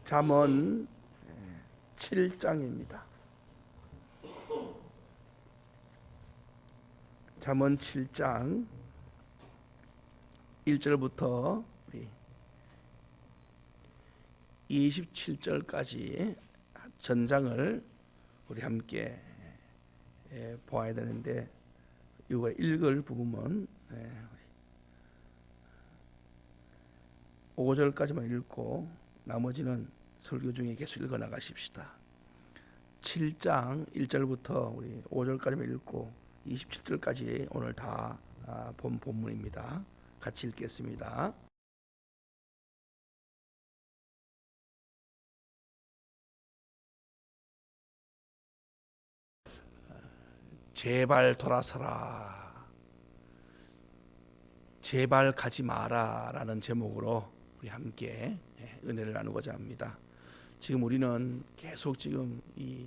잠언 7장입니다. 잠언 7장 1절부터 27절까지 전장을 우리 함께 보아야 되는데, 이거 읽을 부분은 5절까지만 읽고 나머지는 설교 중에 계속 읽어 나가십시다. 7장 1절부터 우리 5절까지만 읽고 27절까지 오늘 다 본 본문입니다. 같이 읽겠습니다. 제발 돌아서라, 제발 가지 마라 라는 제목으로 우리 함께 은혜를 나누고자 합니다. 지금 우리는 계속 지금 이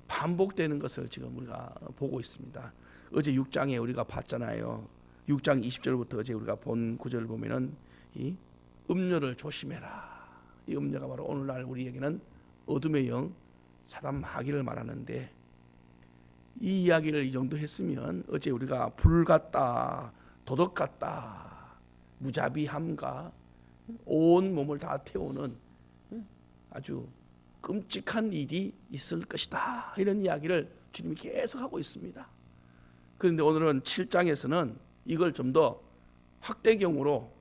반복되는 것을 지금 우리가 보고 있습니다. 어제 6장에 우리가 봤잖아요. 6장 20절부터 어제 우리가 본 구절을 보면은 이 음료를 조심해라. 이 음료가 바로 오늘날 우리에게는 어둠의 영 사단 마귀를 말하는데, 이 이야기를 이 정도 했으면 어제 우리가 불 같다, 도덕 같다, 무자비함과 온 몸을 다 태우는 아주 끔찍한 일이 있을 것이다, 이런 이야기를 주님이 계속 하고 있습니다. 그런데 오늘은 7장에서는 이걸 좀 더 확대경으로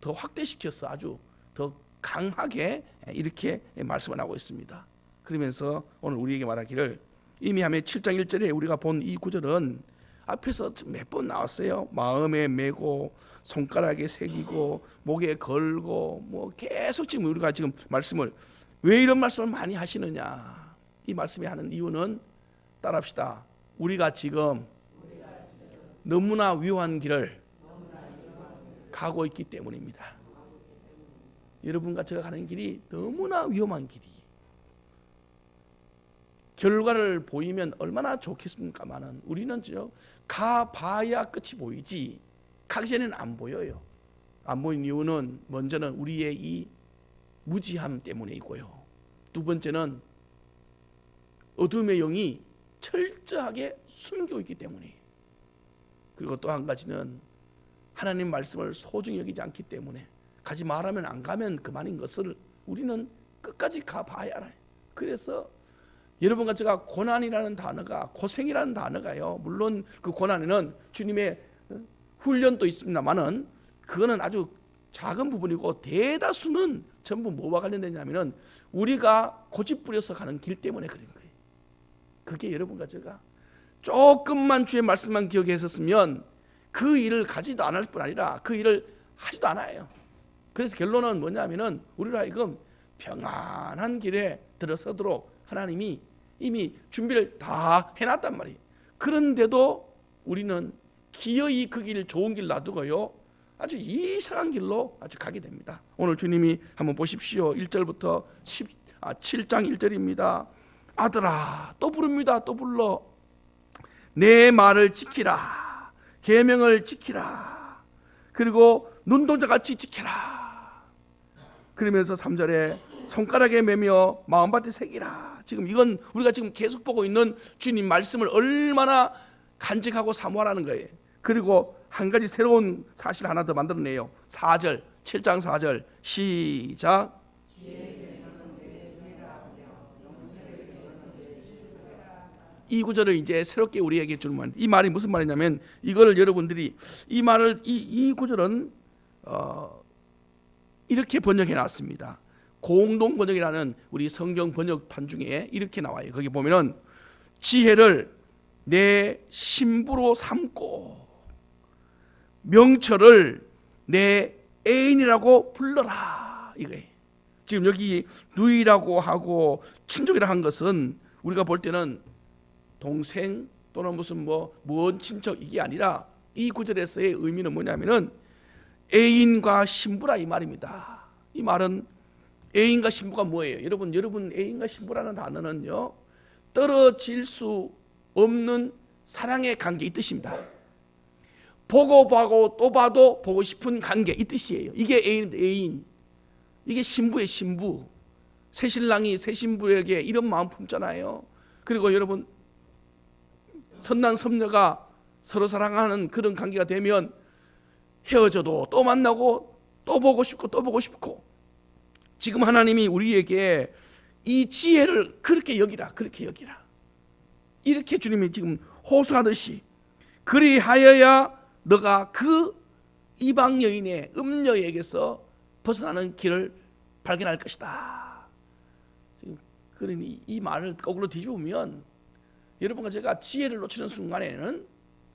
더 확대시켜서 아주 더 강하게 이렇게 말씀을 하고 있습니다. 그러면서 오늘 우리에게 말하기를, 이미 하면 7장 1절에 우리가 본 이 구절은 앞에서 몇 번 나왔어요. 마음에 메고 손가락에 새기고 목에 걸고, 뭐 계속 지금 우리가 지금 말씀을, 왜 이런 말씀을 많이 하시느냐, 이 말씀이 하는 이유는 따라합시다. 우리가 지금 너무나 위험한 길을 가고 있기 때문입니다. 여러분과 제가 가는 길이 너무나 위험한 길이, 결과를 보이면 얼마나 좋겠습니까마는 우리는 가봐야 끝이 보이지 가기 전에는 안 보여요. 안 보이는 이유는 먼저는 우리의 이 무지함 때문이고요. 두 번째는 어둠의 영이 철저하게 숨기고 있기 때문에, 그리고 또 한 가지는 하나님 말씀을 소중히 여기지 않기 때문에, 가지 말하면 안 가면 그만인 것을 우리는 끝까지 가봐야 알아요. 그래서 여러분과 제가 고난이라는 단어가, 고생이라는 단어가요, 물론 그 고난에는 주님의 훈련도 있습니다만은 그거는 아주 작은 부분이고, 대다수는 전부 뭐와 관련되냐면은 우리가 고집부려서 가는 길 때문에 그런 거예요. 그게 여러분과 제가 조금만 주의 말씀만 기억했었으면 그 일을 가지도 않을 뿐 아니라 그 일을 하지도 않아요. 그래서 결론은 뭐냐면은 우리로 하여금 평안한 길에 들어서도록 하나님이 이미 준비를 다 해놨단 말이에요. 그런데도 우리는 기어이 그 길, 좋은 길 놔두고요, 아주 이상한 길로 아주 가게 됩니다. 오늘 주님이 한번 보십시오. 1절부터 7장 1절입니다. 아들아, 또 부릅니다. 또 불러. 내 말을 지키라. 계명을 지키라. 그리고 눈동자같이 지키라. 그러면서 3절에 손가락에 매며 마음밭에 새기라. 지금 이건 우리가 지금 계속 보고 있는 주님 말씀을 얼마나 간직하고 사모하라는 거예요. 그리고 한 가지 새로운 사실 하나 더 만들어내요. 4절, 7장 4절 시작. 이 구절을 이제 새롭게 우리에게 주는 말. 이 말이 무슨 말이냐면, 이거를 여러분들이 이 말을 이 구절은 이렇게 번역해 놨습니다. 공동 번역이라는 우리 성경 번역판 중에 이렇게 나와요. 거기 보면은 지혜를 내 신부로 삼고 명철을 내 애인이라고 불러라, 이거예요. 지금 여기 누이라고 하고 친족이라 한 것은 우리가 볼 때는 동생 또는 무슨 먼 친척, 이게 아니라 이 구절에서의 의미는 뭐냐면은 애인과 신부라, 이 말입니다. 이 말은 애인과 신부가 뭐예요? 여러분 애인과 신부라는 단어는요, 떨어질 수 없는 사랑의 관계, 이 뜻입니다. 보고 봐도 또 봐도 보고 싶은 관계, 이 뜻이에요. 이게 애인. 이게 신부의 신부. 새신랑이 새신부에게 이런 마음 품잖아요. 그리고 여러분, 선남 선녀가 서로 사랑하는 그런 관계가 되면 헤어져도 또 만나고 또 보고 싶고 또 보고 싶고, 지금 하나님이 우리에게 이 지혜를 그렇게 여기라, 그렇게 여기라, 이렇게 주님이 지금 호소하듯이, 그리하여야 너가 그 이방 여인의 음녀에게서 벗어나는 길을 발견할 것이다. 그러니 이 말을 거꾸로 뒤집으면, 여러분과 제가 지혜를 놓치는 순간에는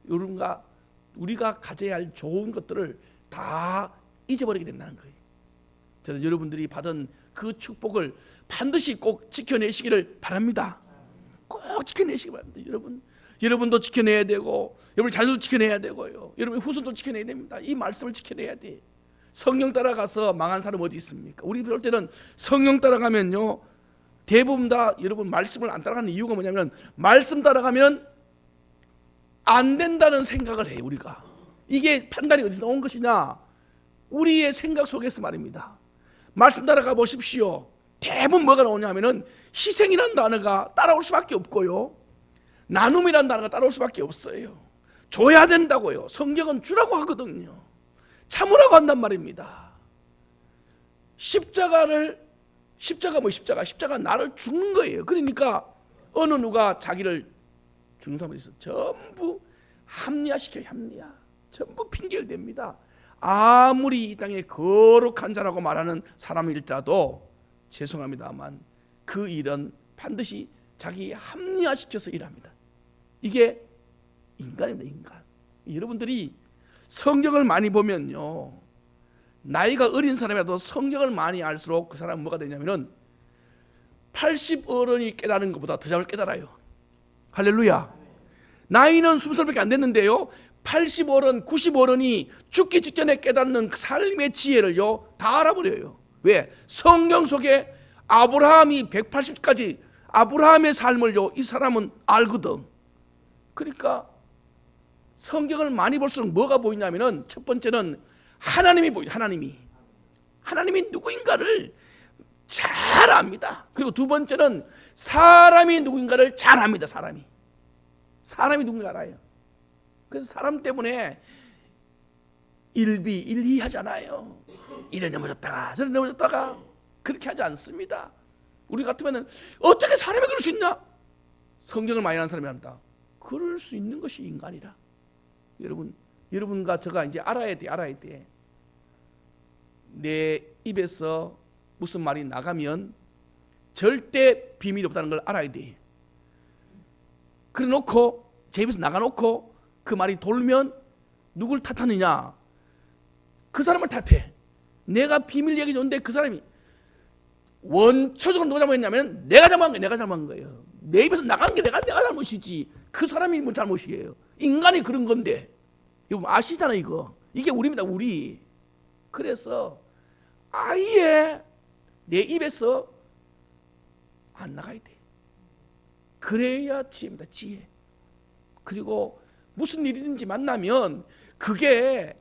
여러분과 우리가 가져야 할 좋은 것들을 다 잊어버리게 된다는 거예요. 저는 여러분들이 받은 그 축복을 반드시 꼭 지켜내시기를 바랍니다. 꼭 지켜내시기 바랍니다. 여러분도 지켜내야 되고, 여러분 자녀도 지켜내야 되고요, 여러분 후손도 지켜내야 됩니다. 이 말씀을 지켜내야 돼. 성령 따라가서 망한 사람 어디 있습니까? 우리 볼 때는 성령 따라가면요, 대부분 다 여러분 말씀을 안 따라가는 이유가 뭐냐면, 말씀 따라가면 안 된다는 생각을 해요. 우리가 이게 판단이 어디서 나온 것이냐? 우리의 생각 속에서 말입니다. 말씀 따라가 보십시오. 대부분 뭐가 나오냐면은 희생이라는 단어가 따라올 수밖에 없고요, 나눔이라는 단어가 따라올 수밖에 없어요. 줘야 된다고요. 성경은 주라고 하거든요. 참으라고 한단 말입니다. 십자가 나를 죽는 거예요. 그러니까 어느 누가 자기를 죽는 사람이 있어 전부 합리화시켜요. 합리화. 전부 핑계를 댑니다. 아무리 이 땅에 거룩한 자라고 말하는 사람일지라도 죄송합니다만 그 일은 반드시 자기 합리화시켜서 일합니다. 이게 인간입니다. 인간. 여러분들이 성경을 많이 보면요, 나이가 어린 사람이라도 성경을 많이 알수록 그 사람은 뭐가 되냐면은 80 어른이 깨달은 것보다 더 잘 깨달아요. 할렐루야. 나이는 20살밖에 안 됐는데요, 80 어른, 90 어른이 죽기 직전에 깨닫는 그 삶의 지혜를요 다 알아버려요. 왜? 성경 속에 아브라함이 180까지 아브라함의 삶을요 이 사람은 알거든. 그러니까 성경을 많이 볼수록 뭐가 보이냐면은, 첫 번째는 하나님이 보여요. 하나님이 누구인가를 잘 압니다. 그리고 두 번째는 사람이 누구인가를 잘 압니다. 사람이 누군가 알아요. 그래서 사람 때문에 일희하잖아요. 이래 넘어졌다가 저래 넘어졌다가 그렇게 하지 않습니다. 우리 같으면은 어떻게 사람이 그럴 수 있나? 성경을 많이 아는 사람이 합니다. 그럴 수 있는 것이 인간이라. 여러분과 저가 이제 알아야 돼. 내 입에서 무슨 말이 나가면 절대 비밀이 없다는 걸 알아야 돼. 그래 놓고 제 입에서 나가놓고 그 말이 돌면 누굴 탓하느냐? 그 사람을 탓해. 내가 비밀 얘기 줬는데 그 사람이 원초적으로 누가 잘못했냐면 내가 잘못한 거예요. 내 입에서 나간 게 내가 잘못이지, 그 사람이 뭐 잘못이에요. 인간이 그런 건데. 이거 아시잖아요. 이게 우리입니다. 우리. 그래서 아예 내 입에서 안 나가야 돼. 그래야 지혜입니다. 지혜. 그리고 무슨 일이든지 만나면 그게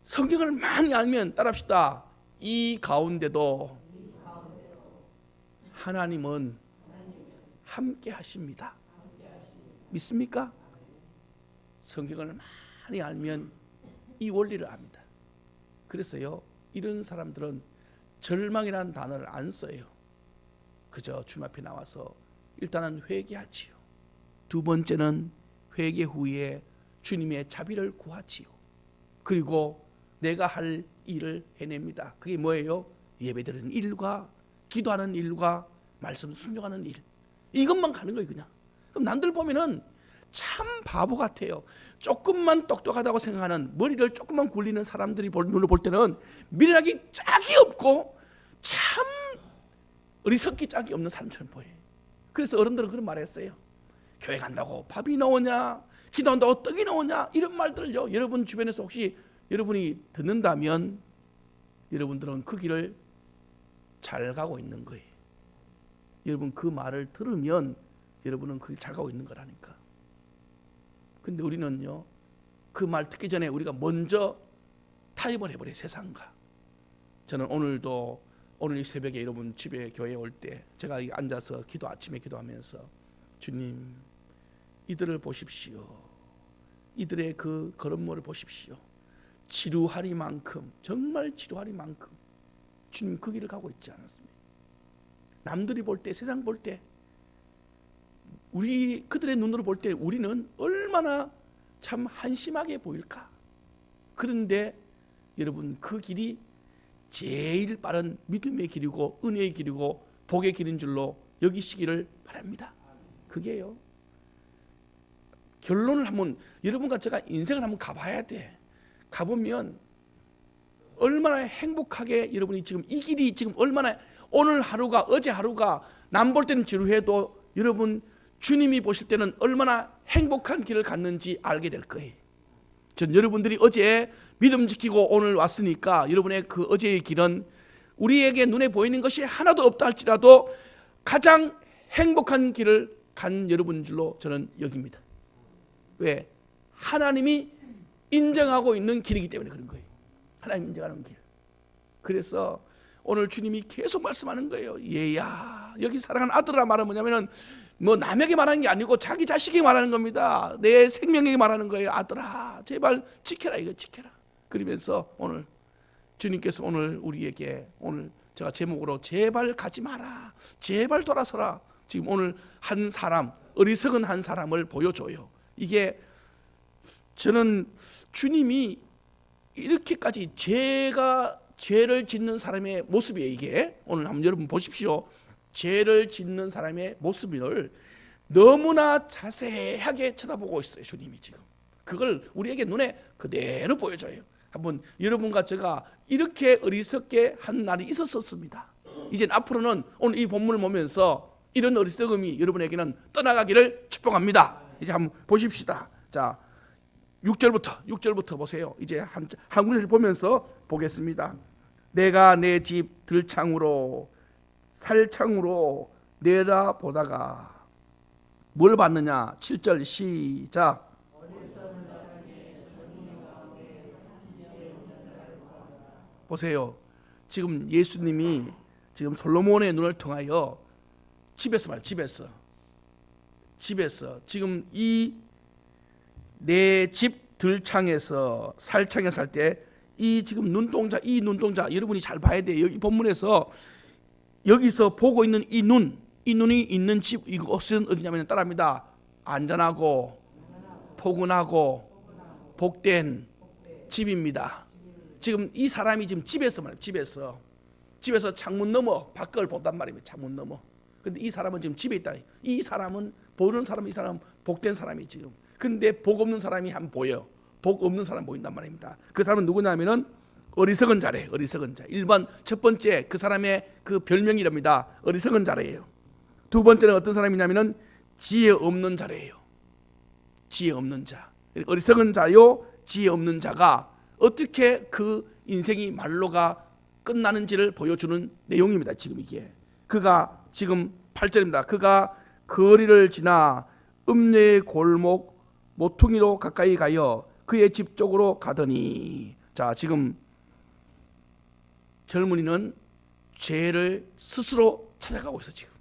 성경을 많이 알면, 따라합시다, 이 가운데도 하나님은 함께 하십니다. 믿습니까? 성경을 많이 알면 이 원리를 압니다. 그래서요, 이런 사람들은 절망이라는 단어를 안 써요. 그저 주님 앞에 나와서 일단은 회개하지요. 두 번째는 회개 후에 주님의 자비를 구하지요. 그리고 내가 할 일을 해냅니다. 그게 뭐예요? 예배드리는 일과 기도하는 일과 말씀 순종하는 일, 이것만 가는 거예요. 그냥. 그럼 남들 보면은 참 바보 같아요. 조금만 똑똑하다고 생각하는, 머리를 조금만 굴리는 사람들이 눈으로 볼 때는 미련하기 짝이 없고 참 어리석기 짝이 없는 사람처럼 보여요. 그래서 어른들은 그런 말을 했어요. 교회 간다고 밥이 나오냐, 기도한다고 떡이 나오냐, 이런 말들을요, 여러분 주변에서 혹시 여러분이 듣는다면 여러분들은 그 길을 잘 가고 있는 거예요. 여러분 그 말을 들으면 여러분은 그 길 잘 가고 있는 거라니까. 근데 우리는요, 그 말 듣기 전에 우리가 먼저 타협을 해버려요. 세상과. 저는 오늘도 오늘 이 새벽에 여러분 집에 교회에 올 때 제가 앉아서 아침에 기도하면서 주님, 이들을 보십시오. 이들의 그 걸음물을 보십시오. 지루하리만큼, 정말 지루하리만큼 주님 그 길을 가고 있지 않았습니까? 남들이 볼 때, 세상 볼 때, 우리 그들의 눈으로 볼 때 우리는 얼마나 참 한심하게 보일까? 그런데 여러분, 그 길이 제일 빠른 믿음의 길이고 은혜의 길이고 복의 길인 줄로 여기시기를 바랍니다. 그게요. 결론을 한번, 여러분과 제가 인생을 한번 가봐야 돼. 가보면 얼마나 행복하게 여러분이 지금 이 길이 지금 얼마나, 오늘 하루가, 어제 하루가 남 볼 때는 지루해도 여러분 주님이 보실 때는 얼마나 행복한 길을 갔는지 알게 될 거예요. 전 여러분들이 어제 믿음 지키고 오늘 왔으니까 여러분의 그 어제의 길은 우리에게 눈에 보이는 것이 하나도 없다 할지라도 가장 행복한 길을 간 여러분 줄로 저는 여깁니다. 왜? 하나님이 인정하고 있는 길이기 때문에 그런 거예요. 하나님 인정하는 길. 그래서 오늘 주님이 계속 말씀하는 거예요. 얘야, 여기 사랑하는 아들아 말은 뭐냐면은 뭐 남에게 말하는 게 아니고 자기 자식에게 말하는 겁니다. 내 생명에게 말하는 거예요. 아들아, 제발 지켜라, 이거 지켜라. 그러면서 오늘 주님께서 오늘 우리에게, 오늘 제가 제목으로 제발 가지 마라, 제발 돌아서라, 지금 오늘 한 사람, 어리석은 한 사람을 보여줘요. 이게 저는 주님이 이렇게까지 죄를 짓는 사람의 모습이에요. 이게 오늘 한번 여러분 보십시오. 죄를 짓는 사람의 모습을 너무나 자세하게 쳐다보고 있어요. 주님이 지금 그걸 우리에게 눈에 그대로 보여줘요. 한번 여러분과 제가 이렇게 어리석게 한 날이 있었습니다. 이제 앞으로는 오늘 이 본문을 보면서 이런 어리석음이 여러분에게는 떠나가기를 축복합니다. 이제 한번 보십시다. 자, 6절부터 보세요. 이제 한 구절 보면서 보겠습니다. 내가 내 집 들창으로 살창으로 내다보다가 뭘 봤느냐? 7절 시작. 보세요. 지금 예수님이 지금 솔로몬의 눈을 통하여 집에서 지금 이 내 집 들창에서 살창에 살 때 이 지금 눈동자, 이 눈동자 여러분이 잘 봐야 돼요. 여기 본문에서 여기서 보고 있는 이 눈이 있는 집, 이곳은 어디냐면 따라합니다. 안전하고 포근하고 복된 집입니다. 지금 이 사람이 지금 집에서 말이에요. 집에서 창문 너머 밖을 본단 말입니다. 창문 너머. 근데 이 사람은 지금 집에 있다. 이 사람은 보는 사람, 이 사람은 복된 사람이 지금. 근데 복 없는 사람이 한 보여. 복 없는 사람 보인단 말입니다. 그 사람은 누구냐면은 어리석은 자래. 어리석은 자. 1번 첫 번째 그 사람의 그 별명이랍니다. 어리석은 자래예요. 두 번째는 어떤 사람이냐면은 지혜 없는 자래예요. 지혜 없는 자. 어리석은 자요, 지혜 없는 자가 어떻게 그 인생이 말로가 끝나는지를 보여주는 내용입니다. 지금 이게 그가 지금 8절입니다. 그가 거리를 지나 음녀의 골목 모퉁이로 가까이 가여 그의 집 쪽으로 가더니, 자, 지금 젊은이는 죄를 스스로 찾아가고 있어. 지금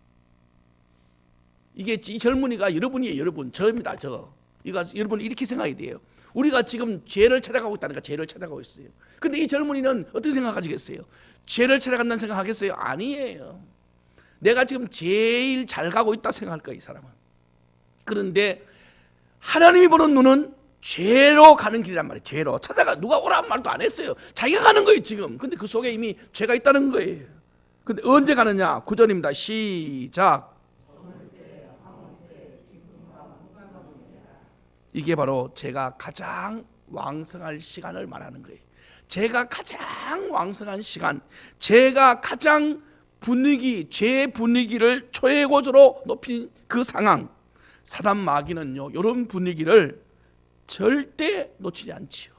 이게 이 젊은이가 여러분이에요. 여러분, 저입니다. 저. 이거 여러분 이렇게 생각이 돼요. 우리가 지금 죄를 찾아가고 있다니까. 죄를 찾아가고 있어요. 근데 이 젊은이는 어떻게 생각하시겠어요? 죄를 찾아간다는 생각하겠어요? 아니에요. 내가 지금 제일 잘 가고 있다 생각할 거예요, 이 사람은. 그런데 하나님이 보는 눈은 죄로 가는 길이란 말이에요. 죄로 찾아가. 누가 오라는 말도 안 했어요. 자기가 가는 거예요 지금. 근데 그 속에 이미 죄가 있다는 거예요. 근데 언제 가느냐? 9절입니다. 시작. 이게 바로 제가 가장 왕성할 시간을 말하는 거예요. 제가 가장 왕성한 시간, 제가 가장 죄의 분위기를 최고조로 높인 그 상황, 사단 마귀는요 이런 분위기를 절대 놓치지 않지요.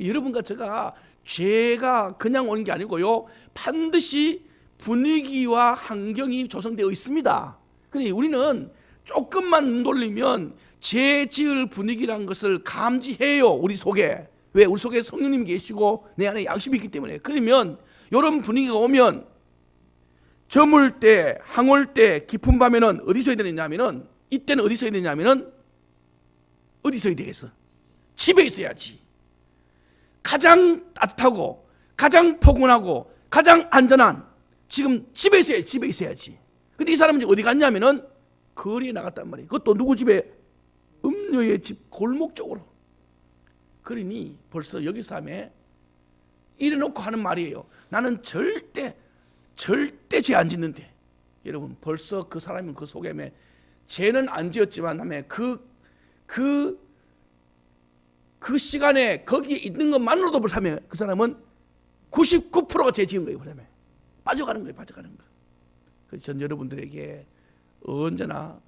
여러분과 제가 죄가 그냥 오는 게 아니고요, 반드시 분위기와 환경이 조성되어 있습니다. 근데 우리는 조금만 눈 돌리면 죄 지을 분위기라는 것을 감지해요. 우리 속에. 왜? 우리 속에 성령님이 계시고 내 안에 양심이 있기 때문에. 그러면 이런 분위기가 오면 저물 때, 항올 때, 깊은 밤에는 어디 서야 되느냐면은, 이때는 어디 서야 되냐면은, 어디 서야 되겠어? 집에 있어야지. 가장 따뜻하고 가장 포근하고 가장 안전한 지금 집에 있어야지. 집에 있어야지. 근데 이 사람은 어디 갔냐면은 거리에 나갔단 말이에요. 그것도 누구 집에? 음녀의 집 골목 쪽으로. 그러니 벌써 여기서 하면 이래놓고 하는 말이에요. 나는 절대 죄 안 짓는데. 여러분 벌써 그 사람은 그 속에 죄는 안 지었지만 그 시간에 거기에 있는 것만으로도 벌써 그 사람은 99%가 죄 지은 거예요. 그러면 빠져가는 거예요. 그래서 전 여러분들에게 언제나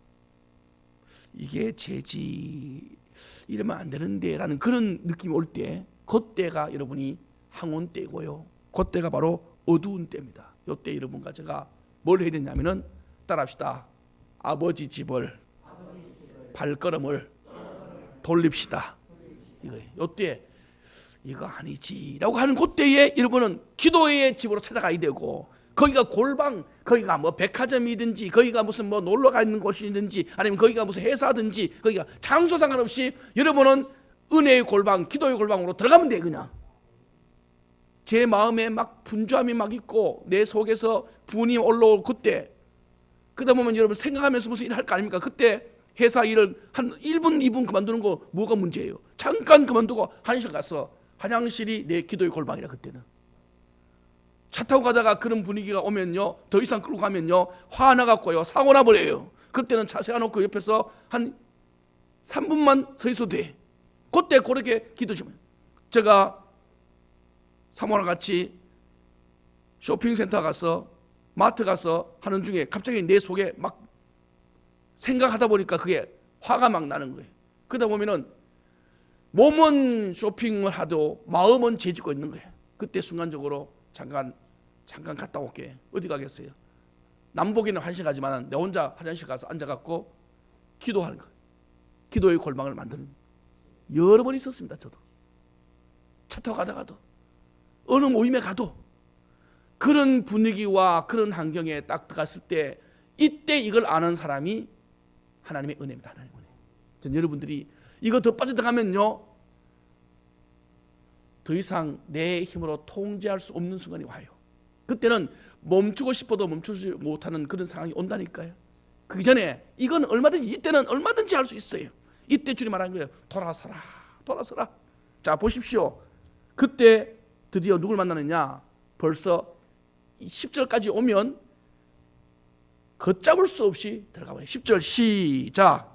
이게 죄지 이러면 안 되는데 라는 그런 느낌이 올 때 그때가 여러분이 항온 때고요. 그때가 바로 어두운 때입니다. 이때 여러분과 제가 뭘 해야 되냐면은 따라합시다. 아버지 집을 발걸음을 돌립시다. 이거예요. 이때 이거 아니지라고 하는 그때에 여러분은 기도의 집으로 찾아가야 되고, 거기가 골방, 거기가 뭐 백화점이든지 거기가 무슨 뭐 놀러 가는 곳이든지 아니면 거기가 무슨 회사든지 거기가 장소 상관없이 여러분은 은혜의 골방, 기도의 골방으로 들어가면 돼. 그냥 제 마음에 막 분주함이 막 있고 내 속에서 분이 올라올 그때, 그러다 보면 여러분 생각하면서 무슨 일 할 거 아닙니까? 그때 회사 일을 한 1분 2분 그만두는 거 뭐가 문제예요? 잠깐 그만두고 화장실 가서, 화장실이 내 기도의 골방이라. 그때는 차 타고 가다가 그런 분위기가 오면요, 더 이상 끌고 가면요 화나갖고요 사고 나버려요. 그때는 차 세워놓고 옆에서 한 3분만 서 있어도 돼. 그때 그렇게 기도시면. 제가 사모랑 같이 쇼핑센터 가서 마트 가서 하는 중에 갑자기 내 속에 막 생각하다 보니까 그게 화가 막 나는 거예요. 그러다 보면은 몸은 쇼핑을 하도 마음은 죄짓고 있는 거예요. 그때 순간적으로 잠깐 갔다 올게. 어디 가겠어요? 남보기는 화장실 가지만 내 혼자 화장실 가서 앉아갖고 기도하는 거예요. 기도의 골방을 만드는 여러 번 있었습니다. 저도 차 타고 가다가도 어느 모임에 가도 그런 분위기와 그런 환경에 딱 들어갔을 때, 이때 이걸 아는 사람이 하나님의 은혜입니다. 하나님의 은혜. 전 여러분들이 이거 더 빠져들어가면요 더 이상 내 힘으로 통제할 수 없는 순간이 와요. 그때는 멈추고 싶어도 멈추지 못하는 그런 상황이 온다니까요. 그 전에 이건 얼마든지, 이때는 얼마든지 할 수 있어요. 이때 주님 말한 거예요. 돌아서라. 자 보십시오. 그때 드디어 누굴 만나느냐? 벌써 10절까지 오면 걷잡을 수 없이 들어가봐요. 10절 시작.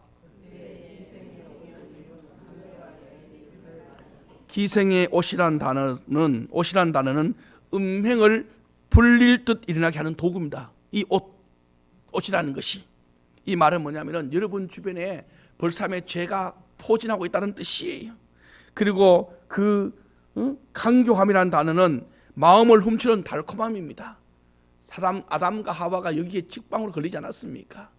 기생의 옷이란 단어는 음행을 불릴 듯 일어나게 하는 도구입니다. 이 옷이라는 것이, 이 말은 뭐냐면은 여러분 주변에 벌삼의 죄가 포진하고 있다는 뜻이에요. 그리고 그 강교함이라는 단어는 마음을 훔치는 달콤함입니다. 아담과 하와가 여기에 직방으로 걸리지 않았습니까?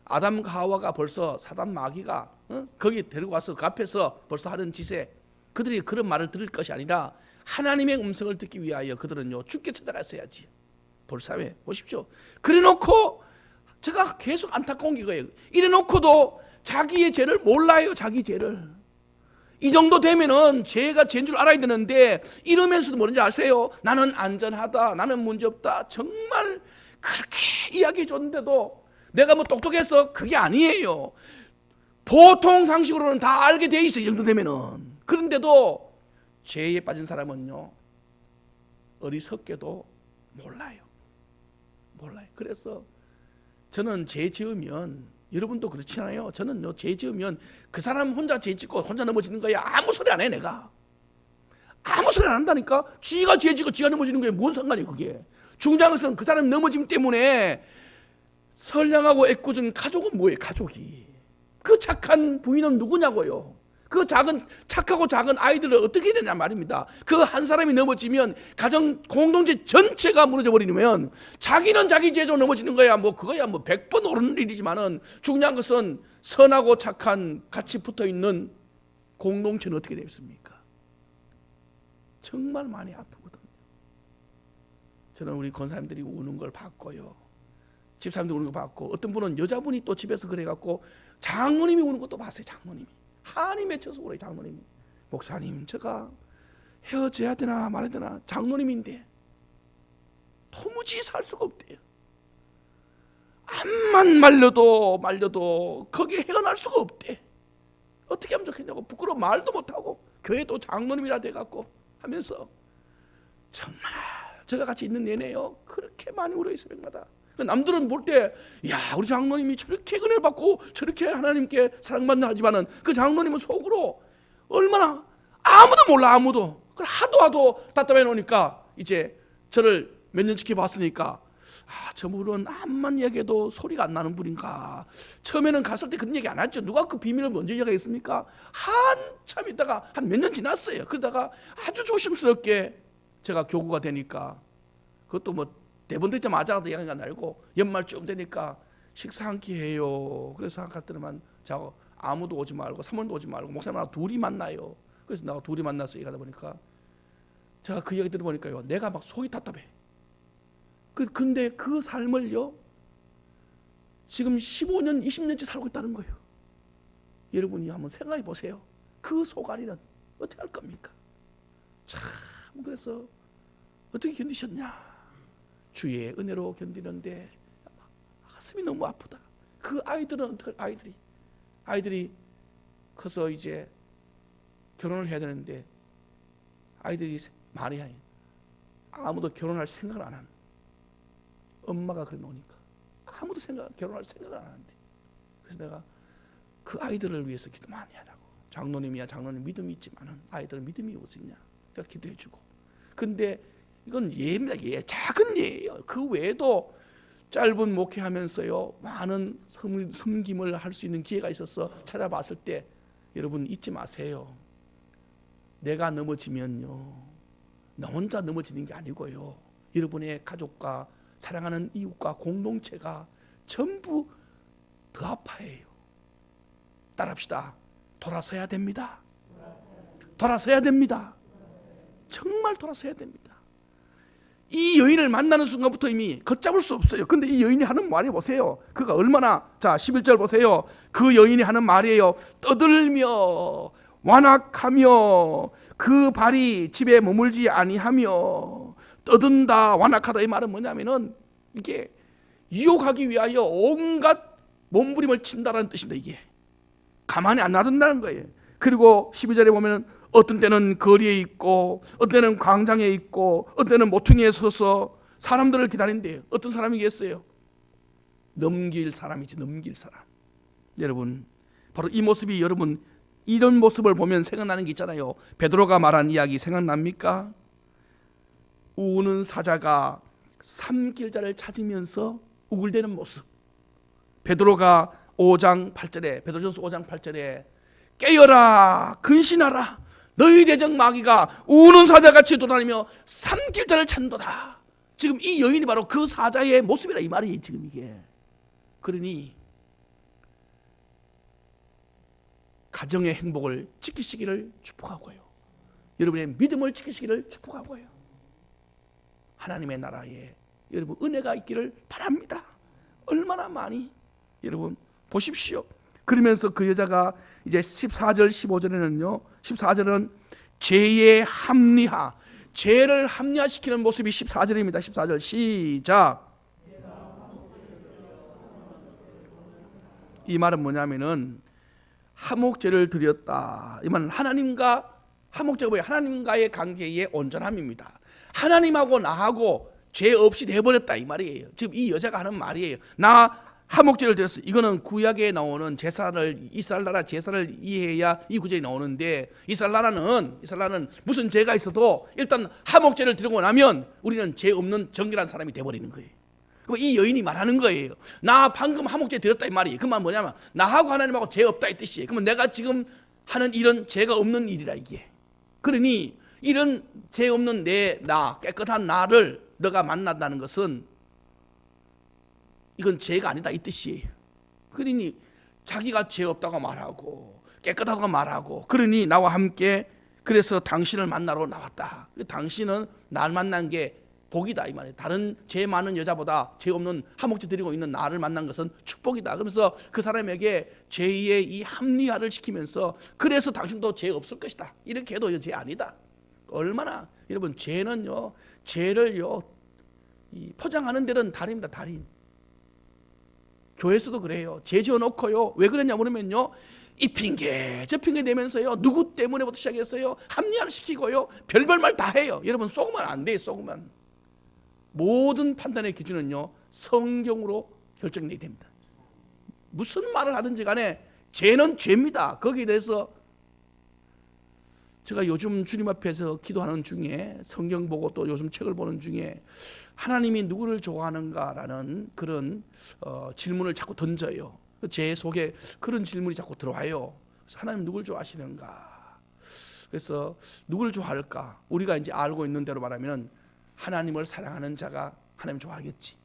아담과 하와가 벌써 사단 마귀가 거기 데리고 와서 그 앞에서 벌써 하는 짓에 그들이 그런 말을 들을 것이 아니라 하나님의 음성을 듣기 위하여 그들은요 죽게 찾아갔어야지. 벌삼에 보십시오. 그래놓고 제가 계속 안타까운 게 이거예요. 이래놓고도 자기의 죄를 몰라요. 자기 죄를. 이 정도 되면은 죄가 죄인 줄 알아야 되는데 이러면서도 뭐든지 아세요? 나는 안전하다, 나는 문제없다, 정말 그렇게 이야기해 줬는데도 내가 뭐 똑똑해서 그게 아니에요. 보통 상식으로는 다 알게 돼 있어요. 이 정도 되면은. 그런데도 죄에 빠진 사람은요 어리석게도 몰라요. 그래서 저는 죄 지으면, 여러분도 그렇지 않아요? 저는 죄 지으면 그 사람 혼자 죄 짓고 혼자 넘어지는 거야. 아무 소리 안 해. 내가 아무 소리 안 한다니까. 지가 죄 지고 지가 넘어지는 거에 뭔 상관이에요 그게. 중요한 것은 그 사람 넘어짐 때문에 선량하고 애꿎은 가족은 뭐예요? 가족이. 그 착한 부인은 누구냐고요. 그 착하고 작은 아이들을 어떻게 해야 되냐 말입니다. 그 한 사람이 넘어지면 가정 공동체 전체가 무너져 버리면 자기는 자기 죄로 넘어지는 거야. 뭐 그거야 뭐 100번 옳은 일이지만은 중요한 것은 선하고 착한 같이 붙어 있는 공동체는 어떻게 되겠습니까? 정말 많이 아프거든요. 저는 우리 권사님들이 우는 걸 봤고요. 집사님들 우는 거 봤고, 어떤 분은 여자분이 또 집에서 그래갖고 장로님이 우는 것도 봤어요. 장로님이 한이 맺혀서 울어요. 장로님이, 목사님 제가 헤어져야 되나 말아야 되나, 장로님인데 도무지 살 수가 없대요. 암만 말려도 거기에 헤어날 수가 없대. 어떻게 하면 좋겠냐고, 부끄러워 말도 못하고, 교회도 장로님이라 돼갖고 하면서 정말 제가 같이 있는 내내요 그렇게 많이 울어요. 새벽마다. 남들은 볼 때 야 우리 장로님이 저렇게 은혜를 받고 저렇게 하나님께 사랑받는 하지만은 그 장로님은 속으로 얼마나 아무도 몰라. 아무도. 하도 답답해 놓으니까 이제 저를 몇 년 지켜봤으니까 저 분은 암만 얘기해도 소리가 안 나는 분인가. 처음에는 갔을 때 그런 얘기 안 했죠. 누가 그 비밀을 먼저 얘기했습니까? 한참 있다가 한 몇 년 지났어요. 그러다가 아주 조심스럽게 제가 교구가 되니까, 그것도 뭐 대본 되자마자도 얘기가 날고 연말쯤 되니까 식사 한 끼 해요. 그래서 한 갔더니만 자고 아무도 오지 말고 사모님도 오지 말고 목사님하고 둘이 만나요. 그래서 나하고 둘이 만나서 얘기하다 보니까 제가 그 얘기 들어보니까요 내가 막 속이 답답해. 근데 그 삶을요 지금 15년 20년째 살고 있다는 거예요. 여러분이 한번 생각해 보세요. 그 속앓이는 어떻게 할 겁니까? 참, 그래서 어떻게 견디셨냐. 주의 은혜로 견디는데 가슴이 너무 아프다. 그 아이들은 어떻게, 아이들이 커서 이제 결혼을 해야 되는데 아이들이 말이 아무도 결혼할 생각을 안 하는, 엄마가 그래 놓으니까 아무도 결혼할 생각을 안 하는데, 그래서 내가 그 아이들을 위해서 기도 많이 하라고. 장로님이야 장로님 믿음이 있지만은 아이들은 믿음이 어디냐, 내가 기도해주고. 근데 이건 예입니다. 예, 작은 예예요. 그 외에도 짧은 목회하면서요 많은 섬김을 할 수 있는 기회가 있어서 찾아봤을 때 여러분 잊지 마세요. 내가 넘어지면요 너 혼자 넘어지는 게 아니고요 여러분의 가족과 사랑하는 이웃과 공동체가 전부 더 아파해요. 따라합시다. 돌아서야 됩니다. 돌아서야 됩니다. 정말 돌아서야 됩니다. 이 여인을 만나는 순간부터 이미 걷잡을 수 없어요. 근데 이 여인이 하는 말이 보세요. 그가 얼마나, 자 11절 보세요. 그 여인이 하는 말이에요. 떠들며 완악하며 그 발이 집에 머물지 아니하며. 떠든다 완악하다 이 말은 뭐냐면은 이게 유혹하기 위하여 온갖 몸부림을 친다라는 뜻입니다. 이게 가만히 안 놔둔다는 거예요. 그리고 12절에 보면 어떤 때는 거리에 있고 어떤 때는 광장에 있고 어떤 때는 모퉁이에 서서 사람들을 기다린대요. 어떤 사람이겠어요? 넘길 사람이지. 넘길 사람. 여러분 바로 이 모습이, 여러분 이런 모습을 보면 생각나는 게 있잖아요. 베드로가 말한 이야기 생각납니까? 우는 사자가 삼킬 자를 찾으면서 우글대는 모습. 베드로가 5장 8절에, 베드로전서 5장 8절에 깨어라 근신하라 너희 대적 마귀가 우는 사자같이 돌아다니며 삼킬 자를 찾는도다. 지금 이 여인이 바로 그 사자의 모습이라 이 말이에요. 지금 이게. 그러니 가정의 행복을 지키시기를 축복하고요, 여러분의 믿음을 지키시기를 축복하고요, 하나님의 나라에 여러분 은혜가 있기를 바랍니다. 얼마나 많이 여러분 보십시오. 그러면서 그 여자가 이제 14절 15절에는요 14절은 죄의 합리화, 죄를 합리화시키는 모습이 14절입니다. 14절 시작. 이 말은 뭐냐면은 화목제를 드렸다. 이 말은 하나님과 화목제가 뭐예요? 하나님과의 관계의 온전함입니다. 하나님하고 나하고 죄 없이 돼버렸다 이 말이에요. 지금 이 여자가 하는 말이에요. 나 화목제를 드렸어. 이거는 구약에 나오는 제사를, 이스라엘 나라 제사를 이해해야 이 구절이 나오는데, 이스라엘 나라는 무슨 죄가 있어도 일단 화목제를 드리고 나면 우리는 죄 없는 정결한 사람이 돼버리는 거예요. 그럼 이 여인이 말하는 거예요. 나 방금 화목제 드렸다 이 말이에요. 그 말 뭐냐면 나하고 하나님하고 죄 없다 이 뜻이에요. 그러면 내가 지금 하는 일은 죄가 없는 일이라 이게. 그러니 이런 죄 없는 나 깨끗한 나를 너가 만난다는 것은 이건 죄가 아니다 이 뜻이에요. 그러니 자기가 죄 없다고 말하고 깨끗하다고 말하고, 그러니 나와 함께 그래서 당신을 만나러 나왔다. 당신은 날 만난 게 복이다 이 말이에요. 다른 죄 많은 여자보다 죄 없는 하목제 드리고 있는 나를 만난 것은 축복이다. 그러면서 그 사람에게 죄의 이 합리화를 시키면서 그래서 당신도 죄 없을 것이다. 이렇게 해도 죄 아니다. 얼마나 여러분 죄는요, 죄를요 포장하는 데는 달인입니다. 달인. 교회에서도 그래요. 죄 지어놓고요. 왜 그랬냐 물으면요, 이 핑계 저 핑계 내면서요 누구 때문에부터 시작했어요. 합리화를 시키고요 별별 말 다 해요. 여러분 속으면 안 돼요. 속으면. 모든 판단의 기준은요 성경으로 결정돼야 됩니다. 무슨 말을 하든지 간에 죄는 죄입니다. 거기에 대해서 제가 요즘 주님 앞에서 기도하는 중에 성경 보고 또 요즘 책을 보는 중에 하나님이 누구를 좋아하는가라는 그런 질문을 자꾸 던져요. 제 속에 그런 질문이 자꾸 들어와요. 그래서 하나님 누굴 좋아하시는가? 그래서 누굴 좋아할까? 우리가 이제 알고 있는 대로 말하면 하나님을 사랑하는 자가 하나님 좋아하겠지.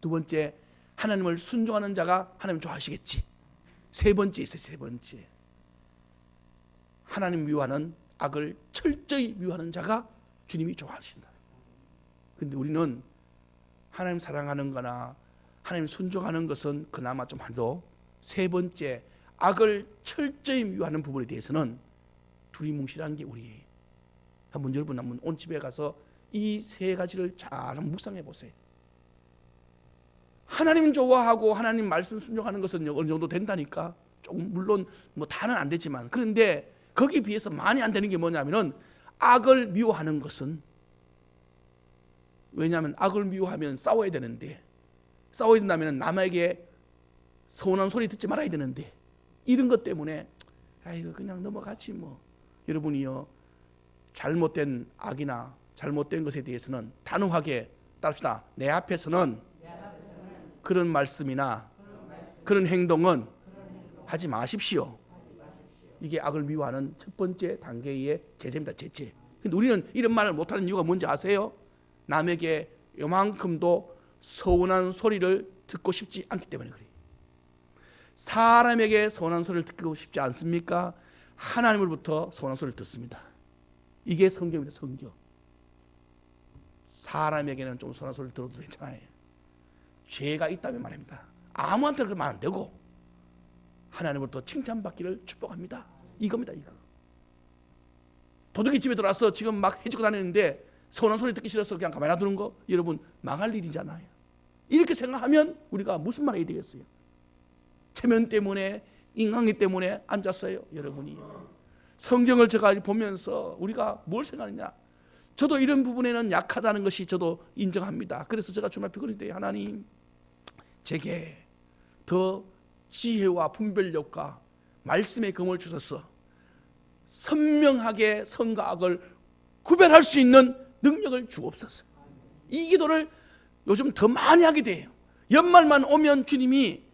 두 번째, 하나님을 순종하는 자가 하나님 좋아하시겠지. 세 번째 있어요. 세 번째, 하나님 미워하는 악을 철저히 미워하는 자가 주님이 좋아하신다. 그런데 우리는 하나님 사랑하는 거나 하나님 순종하는 것은 그나마 좀 해도 세 번째 악을 철저히 미워하는 부분에 대해서는 두리뭉실한 게 우리예요. 여러분 한번 온 집에 가서 이 세 가지를 잘 묵상해 보세요. 하나님 좋아하고 하나님 말씀 순종하는 것은 어느 정도 된다니까. 조금 물론 뭐 다는 안 되지만, 그런데 거기에 비해서 많이 안 되는 게 뭐냐면은 악을 미워하는 것은, 왜냐하면 악을 미워하면 싸워야 되는데, 싸워야 된다면 남에게 서운한 소리 듣지 말아야 되는데, 이런 것 때문에 아이고 그냥 넘어가지 뭐. 여러분이요 잘못된 악이나 잘못된 것에 대해서는 단호하게 따릅시다. 내 앞에서는 그런 말씀이나 그런 행동은 하지 마십시오. 이게 악을 미워하는 첫 번째 단계의 제재입니다. 제재. 근데 우리는 이런 말을 못하는 이유가 뭔지 아세요? 남에게 요만큼도 서운한 소리를 듣고 싶지 않기 때문에 그래요. 사람에게 서운한 소리를 듣고 싶지 않습니까? 하나님으로부터 서운한 소리를 듣습니다. 이게 성경입니다. 성경. 사람에게는 좀 서운한 소리를 들어도 괜찮아요. 죄가 있다면 말입니다. 아무한테나 그러면 안 되고 하나님으로부터 칭찬받기를 축복합니다. 이겁니다. 이거. 도둑이 집에 들어와서 지금 막 해주고 다니는데 서운한 소리 듣기 싫어서 그냥 가만히 놔두는 거, 여러분 망할 일이잖아요. 이렇게 생각하면 우리가 무슨 말 해야 되겠어요? 체면 때문에, 인간기 때문에 앉았어요. 여러분이 성경을 제가 보면서 우리가 뭘 생각하느냐, 저도 이런 부분에는 약하다는 것이 저도 인정합니다. 그래서 제가 주말 피곤인데 하나님 제게 더 지혜와 분별력과 말씀의 검을 주셔서 선명하게 선과 악을 구별할 수 있는 능력을 주옵소서. 이 기도를 요즘 더 많이 하게 돼요. 연말만 오면 주님이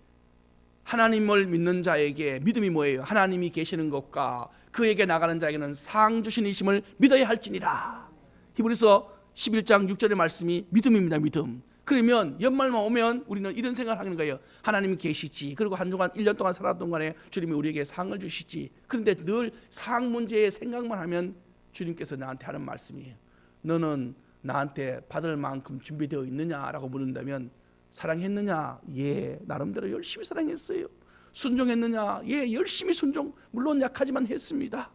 하나님을 믿는 자에게 믿음이 뭐예요? 하나님이 계시는 것과 그에게 나가는 자에게는 상 주시니심을 믿어야 할지니라. 히브리서 11장 6절의 말씀이 믿음입니다. 믿음. 그러면 연말만 오면 우리는 이런 생각을 하는 거예요. 하나님이 계시지. 그리고 한 주간 1년 동안 살았던 동안에 주님이 우리에게 상을 주시지. 그런데 늘 상 문제의 생각만 하면 주님께서 나한테 하는 말씀이에요. 너는 나한테 받을 만큼 준비되어 있느냐라고 묻는다면, 사랑했느냐? 예, 나름대로 열심히 사랑했어요. 순종했느냐? 예, 열심히 순종, 물론 약하지만 했습니다.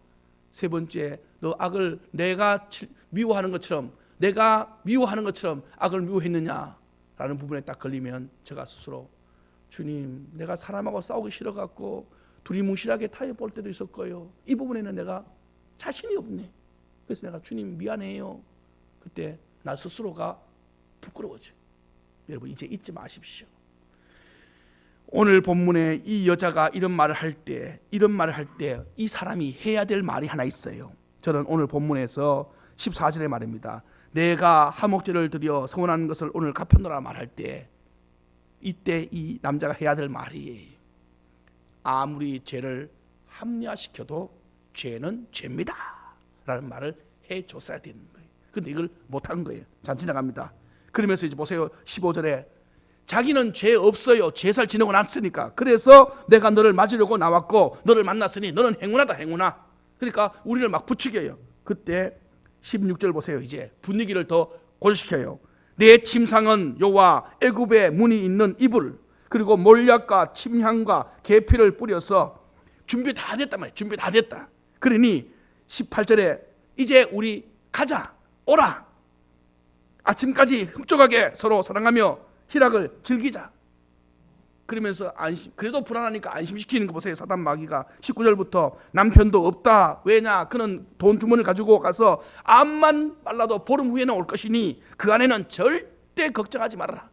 세 번째, 너 악을 내가 미워하는 것처럼, 내가 미워하는 것처럼 악을 미워했느냐? 라는 부분에 딱 걸리면 제가 스스로, 주님, 내가 사람하고 싸우기 싫어갖고 두리뭉실하게 타협 볼 때도 있었고요. 이 부분에는 내가 자신이 없네. 그래서 내가 주님 미안해요. 그때 나 스스로가 부끄러워져요. 여러분 이제 잊지 마십시오. 오늘 본문에 이 여자가 이런 말을 할 때 이 사람이 해야 될 말이 하나 있어요. 저는 오늘 본문에서 14절의 말입니다. 내가 하목제를 드려 서운한 것을 오늘 갚았노라 말할 때, 이때 이 남자가 해야 될 말이에요. 아무리 죄를 합리화시켜도 죄는 죄입니다 라는 말을 해줬어야 되는 거예요. 근데 이걸 못한 거예요. 잔치 나갑니다. 그러면서 이제 보세요. 15절에 자기는 죄 없어요. 제살 지내고 났으니까. 그래서 내가 너를 맞으려고 나왔고 너를 만났으니 너는 행운하다 행운아. 그러니까 우리를 막 부추겨요. 그때 16절 보세요. 이제 분위기를 더 고조시켜요. 내 침상은 여호와 애굽의 문이 있는 이불, 그리고 몰약과 침향과 계피를 뿌려서 준비 다 됐단 말이에요. 준비 다 됐다. 그러니 18절에 이제 우리 가자, 오라. 아침까지 흡족하게 서로 사랑하며 희락을 즐기자. 그러면서 그래도 불안하니까 안심시키는 거 보세요. 사단 마귀가 19절부터 남편도 없다. 왜냐? 그는 돈 주머니를 가지고 가서 암만 빨라도 보름 후에는 올 것이니 그 안에는 절대 걱정하지 말아라.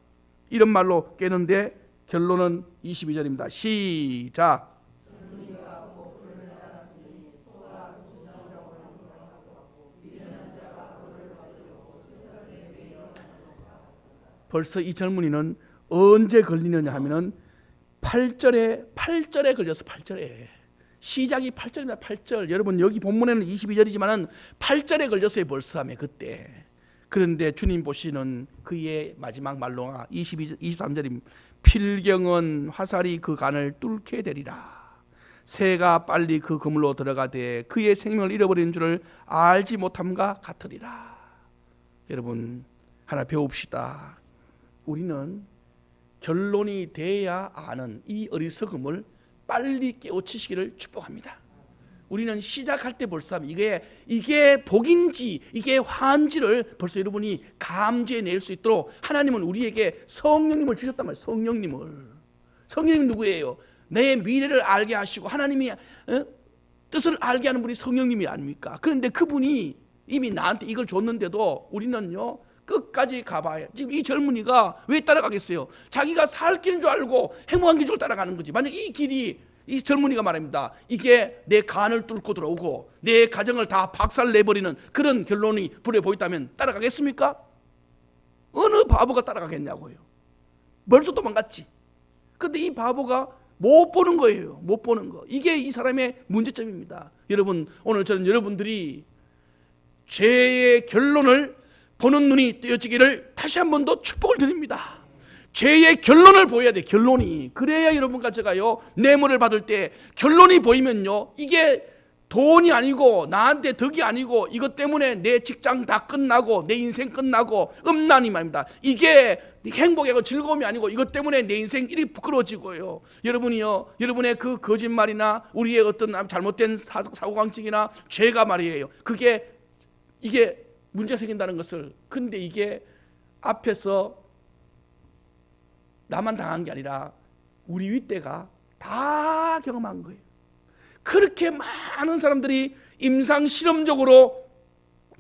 이런 말로 깨는데 결론은 22절입니다. 시작. 벌써 이 젊은이는 언제 걸리느냐 하면은 8절에 걸렸어. 8절에. 시작이 8절입니다. 8절. 여러분 여기 본문에는 22절이지만은 8절에 걸렸어요. 벌써 하면 그때. 그런데 주님 보시는 그의 마지막 말로가 23절입니다. 필경은 화살이 그 간을 뚫게 되리라. 새가 빨리 그 그물로 들어가되 그의 생명을 잃어버린 줄을 알지 못함과 같으리라. 여러분 하나 배웁시다. 우리는 결론이 돼야 아는 이 어리석음을 빨리 깨우치시기를 축복합니다. 우리는 시작할 때 벌써 이게 복인지 이게 화인지를 벌써 여러분이 감지해낼 수 있도록 하나님은 우리에게 성령님을 주셨단 말이에요. 성령님 누구예요? 내 미래를 알게 하시고 하나님이 뜻을 알게 하는 분이 성령님이 아닙니까? 그런데 그분이 이미 나한테 이걸 줬는데도 우리는요 끝까지 가봐야. 지금 이 젊은이가 왜 따라가겠어요? 자기가 살 길인 줄 알고 행복한 길을 따라가는 거지. 만약 이 길이 이 젊은이가 말합니다. 이게 내 간을 뚫고 들어오고 내 가정을 다 박살내버리는 그런 결론이 불에 보였다면 따라가겠습니까? 어느 바보가 따라가겠냐고요. 벌써 도망갔지. 근데 이 바보가 못 보는 거예요. 못 보는 거. 이게 이 사람의 문제점입니다. 여러분 오늘 저는 여러분들이 죄의 결론을 보는 눈이 뜨여지기를 다시 한 번 더 축복을 드립니다. 죄의 결론을 보여야 돼. 결론이. 그래야 여러분과 제가요 뇌물을 받을 때 결론이 보이면요 이게 돈이 아니고 나한테 덕이 아니고 이것 때문에 내 직장 다 끝나고 내 인생 끝나고 음란이 말입니다. 이게 행복이고 즐거움이 아니고 이것 때문에 내 인생 일이 부끄러워지고요. 여러분이요 여러분의 그 거짓말이나 우리의 어떤 잘못된 사고방식이나 죄가 말이에요. 이게 문제가 생긴다는 것을. 근데 이게 앞에서 나만 당한 게 아니라 우리 윗대가 다 경험한 거예요. 그렇게 많은 사람들이 임상실험적으로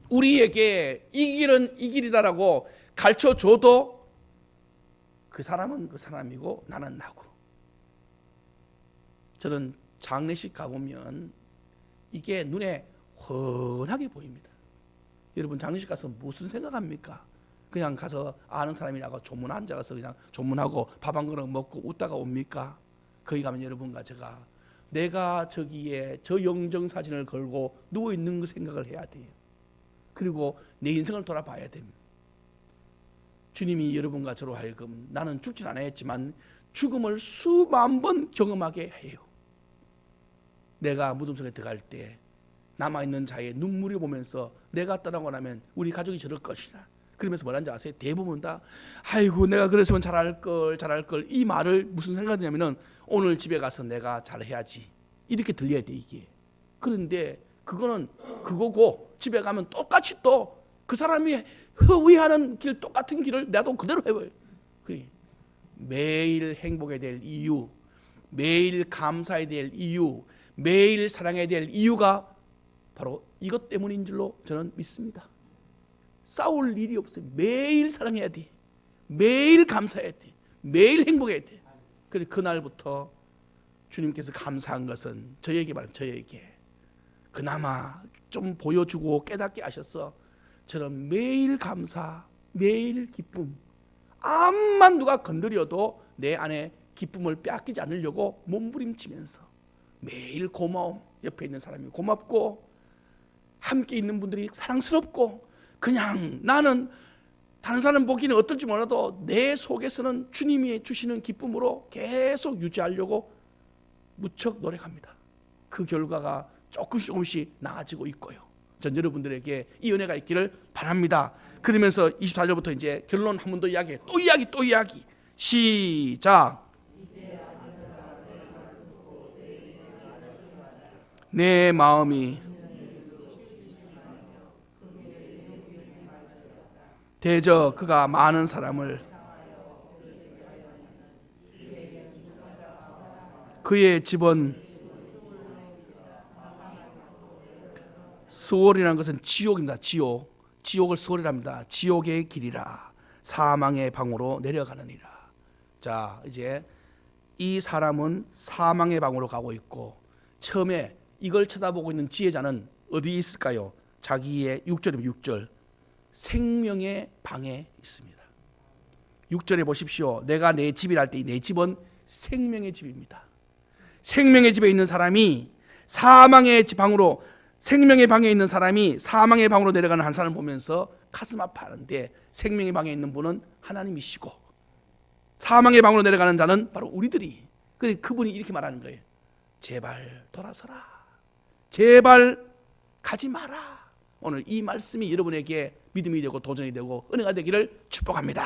우리에게 이 길은 이 길이다라고 가르쳐줘도 그 사람은 그 사람이고 나는 나고. 저는 장례식 가보면 이게 눈에 훤하게 보입니다. 여러분 장례식 가서 무슨 생각합니까? 그냥 가서 아는 사람이라고 조문 앉아서 그냥 조문하고 밥 한 그릇 먹고 웃다가 옵니까? 거기 가면 여러분과 제가 내가 저기에 저 영정사진을 걸고 누워있는 그 생각을 해야 돼요. 그리고 내 인생을 돌아봐야 됩니다. 주님이 여러분과 저로 하여금 나는 죽진 않았지만 죽음을 수만 번 경험하게 해요. 내가 무덤 속에 들어갈 때 남아있는 자의 눈물이 보면서 내가 떠나고 나면 우리 가족이 저럴 것이다. 그러면서 뭐라는지 아세요? 대부분 다 아이고 내가 그랬으면 잘할걸 이 말을 무슨 생각이냐면은 오늘 집에 가서 내가 잘해야지 이렇게 들려야 돼 이게. 그런데 그거는 그거고 집에 가면 똑같이 또 그 사람이 허위하는 길 똑같은 길을 나도 그대로 해봐요. 그래. 매일 행복해야 될 이유, 매일 감사해야 될 이유, 매일 사랑해야 될 이유가 바로 이것 때문인 줄로 저는 믿습니다. 싸울 일이 없어요. 매일 사랑해야 돼. 매일 감사해야 돼. 매일 행복해야 돼. 그래서 그날부터 주님께서 감사한 것은 저에게 그나마 좀 보여주고 깨닫게 하셔서 저는 매일 감사, 매일 기쁨. 암만 누가 건드려도 내 안에 기쁨을 빼앗기지 않으려고 몸부림치면서 매일 고마움. 옆에 있는 사람이 고맙고 함께 있는 분들이 사랑스럽고 그냥 나는 다른 사람 보기는 어떨지 몰라도 내 속에서는 주님이 주시는 기쁨으로 계속 유지하려고 무척 노력합니다. 그 결과가 조금씩 나아지고 있고요. 전 여러분들에게 이 은혜가 있기를 바랍니다. 그러면서 24절부터 이제 결론 한 번 더 이야기해. 또 이야기. 시작. 내 마음이 대저 그가 많은 사람을 그의 집은 수월이라는 것은 지옥입니다. 지옥을 수월이랍니다. 지옥의 길이라 사망의 방으로 내려가느니라. 자, 이제 이 사람은 사망의 방으로 가고 있고, 처음에 이걸 쳐다보고 있는 지혜자는 어디에 있을까요? 자기의 6절이면 6절 생명의 방에 있습니다. 6절에 보십시오. 내가 내 집이라 할 때 내 집은 생명의 집입니다. 생명의 집에 있는 사람이 사망의 방으로, 생명의 방에 있는 사람이 사망의 방으로 내려가는 한 사람을 보면서 가슴 아파하는데, 생명의 방에 있는 분은 하나님이시고 사망의 방으로 내려가는 자는 바로 우리들이. 그분이 이렇게 말하는 거예요. 제발 돌아서라. 제발 가지 마라. 오늘 이 말씀이 여러분에게 믿음이 되고 도전이 되고 은혜가 되기를 축복합니다.